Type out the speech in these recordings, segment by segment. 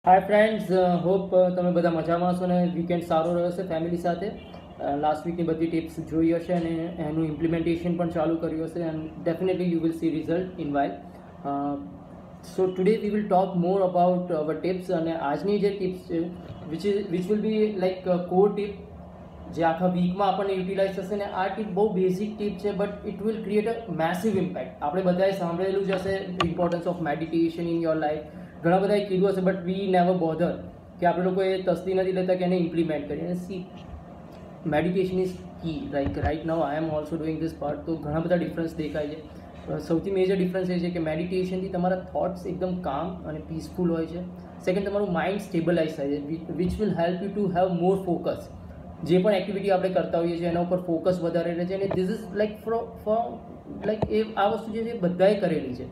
Hi friends, hope તમે બધા મજામાં હશો ને વીકેન્ડ સારો રહ્યો હશે ફેમિલી સાથે. લાસ્ટ વીકની બધી ટિપ્સ જોઈ હશે અને એનું ઇમ્પ્લિમેન્ટેશન પણ ચાલુ કર્યું હશે and definitely you will see result in while. So today we will talk more about hour tips. અને આજની જે ટિપ્સ છે which will be like core tip જે આખા વીકમાં આપણને યુટિલાઇઝ થશે. ને આ ટીપ બહુ બેઝિક ટીપ છે but it will create a massive impact. આપણે બધાએ સાંભળેલું જ હશે importance of meditation in your life. ઘણા બધાએ કીધું હશે બટ વી નેવર બોધર કે આપણે લોકો એ તસ્દી નથી લેતા કે એને ઇમ્પ્લિમેન્ટ કરીએ. અને see, meditation is key. Like right now I am also doing this part. તો ઘણા બધા ડિફરન્સ દેખાય છે. સૌથી મેજર ડિફરન્સ એ છે કે મેડિટેશનથી તમારા થોટ્સ એકદમ કામ અને પીસફુલ હોય છે. સેકન્ડ, તમારું માઇન્ડ સ્ટેબલાઇઝ થાય છે which will help you to have more focus. જે પણ એક્ટિવિટી આપણે કરતા હોઈએ છીએ એના ઉપર ફોકસ વધારે રહે છે. અને ધીસ ઇઝ લાઈક લાઈક એ આ વસ્તુ જે છે એ બધાએ કરેલી છે.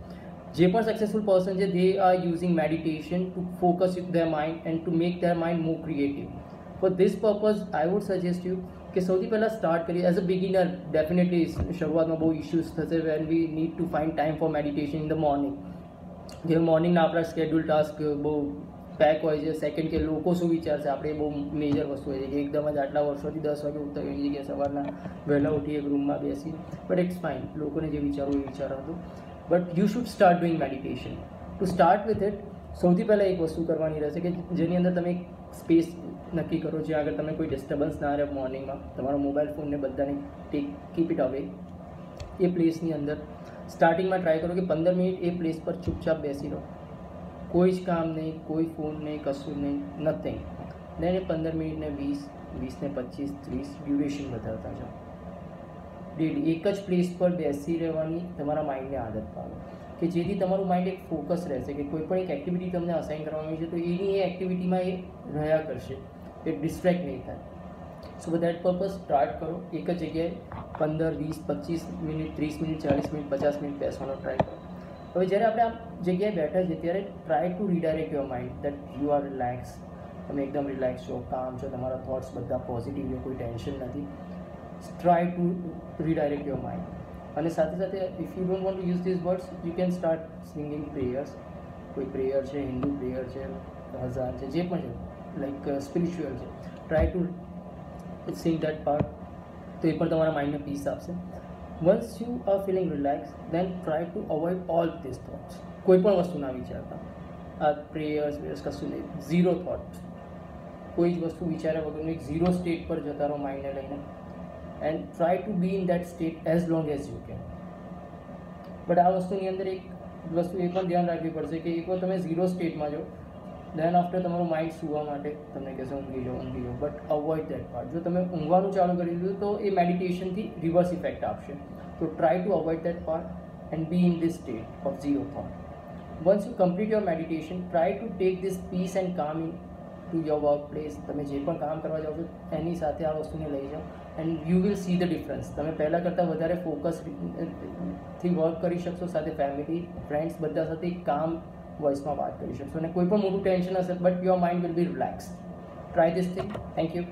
જે પણ સક્સેસફુલ પર્સન છે they are using meditation two focus there mind and to make there mind more creative. For this purpose I would suggest you કે સૌથી પહેલાં સ્ટાર્ટ કરીએ એઝ અ બિગિનર. ડેફિનેટલી શરૂઆતમાં બહુ ઇશ્યુઝ થશે when we need to find time for meditation in the morning. જે મોર્નિંગના આપણા schedule task બહુ પેક હોય છે. સેકન્ડ કે લોકો શું વિચારશે, આપણે બહુ મેજર વસ્તુ હોય છે કે એકદમ જ આટલા વર્ષોથી 10 વાગે ઉઠતા હોઈએ છીએ કે સવારના વહેલા ઉઠી એક રૂમમાં બેસી. બટ ઇટ્સ ફાઇન, લોકોને જે વિચારવું એ વિચારવાનું. But you should start doing meditation. To start with it સૌથી પહેલાં એક વસ્તુ કરવાની રહેશે કે જેની અંદર તમે એક સ્પેસ નક્કી કરો જ્યાં આગળ તમે કોઈ ડિસ્ટર્બન્સ ના રહે મોર્નિંગમાં. તમારો મોબાઈલ ફોનને બધાને કીપ ઇટ અવે. એ પ્લેસની અંદર સ્ટાર્ટિંગમાં ટ્રાય કરો કે 15 મિનિટ એ પ્લેસ પર ચૂપચાપ બેસી રહો. કોઈ જ કામ નહીં, કોઈ ફોન નહીં, કશું નહીં, નથિંગ. દેન એ 15 મિનિટને 20 ને 25, 30 ડ્યુરેશન વધારતા જાઓ. ડેલી એક જ પ્લેસ પર બેસી રહેવાની તમારા માઇન્ડને આદત પાડો કે જેથી તમારું માઇન્ડ એક ફોકસ રહેશે કે કોઈ પણ એક એક્ટિવિટી તમને અસાઇન કરવાની છે તો એની એ એક્ટિવિટીમાં એ રહ્યા કરશે, એ ડિસ્ટ્રેક્ટ નહીં થાય. સો ફોર દેટ પર્પઝ સ્ટાર્ટ કરો. એક જ જગ્યાએ 15, 20, 25 મિનિટ, 30 મિનિટ, 40 મિનિટ, 50 મિનિટ બેસવાનો ટ્રાય કરો. હવે જ્યારે આપણે આ જગ્યાએ બેઠા છીએ ત્યારે try to redirect your mind that you are relax. તમે એકદમ રિલેક્સ છો, કામ છો, તમારા થોટ્સ બધા પોઝિટિવ છે, કોઈ ટેન્શન નથી. Try to redirect your mind. અને સાથે સાથે if you don't want to use this words you can start singing prayers. કોઈ પ્રેયર છે, હિન્દુ પ્રેયર છે, હઝાર છે, જે પણ છે, લાઈક સ્પિરિચ્યુઅલ છે, try to sing that part. તો એ પણ તમારા માઇન્ડને પીસ આપશે. Once you are feeling relax then try to avoid all this thoughts. કોઈ પણ વસ્તુ ના વિચારતા. આ પ્રેયર્સ કશું નહીં, ઝીરો થોટ. કોઈ જ વસ્તુ વિચાર્યા વગરનું એક ઝીરો સ્ટેટ પર જતા રહો માઇન્ડને લઈને. And try to B in that state as long as you can. But આ વસ્તુની અંદર એક વસ્તુ એ પણ ધ્યાન રાખવી પડશે કે એકવાર તમે ઝીરો સ્ટેટમાં જાઓ દેન આફ્ટર તમારું માઇન્ડ સૂવા માટે તમને કહેશે ઊંઘી જાઓ. But avoid that part. જો તમે ઊંઘવાનું ચાલુ કરી દીધું તો એ મેડિટેશનથી રિવર્સ ઇફેક્ટ આપશે. તો try to avoid that part and be in this state of zero thought. Once you complete your meditation try to take this peace and calm into your workplace. તમે જે પણ કામ કરવા જાઓ છો એની સાથે આ વસ્તુને લઈ જાઓ and you will see the difference. તમે પહેલાં કરતાં વધારે ફોકસથી વર્ક કરી શકશો. સાથે ફેમિલી, ફ્રેન્ડ્સ બધા સાથે કામ વોઇસમાં વાત કરી શકશો. અને કોઈ પણ મોટું ટેન્શન હશે but your mind will be relax. Try this thing. Thank you.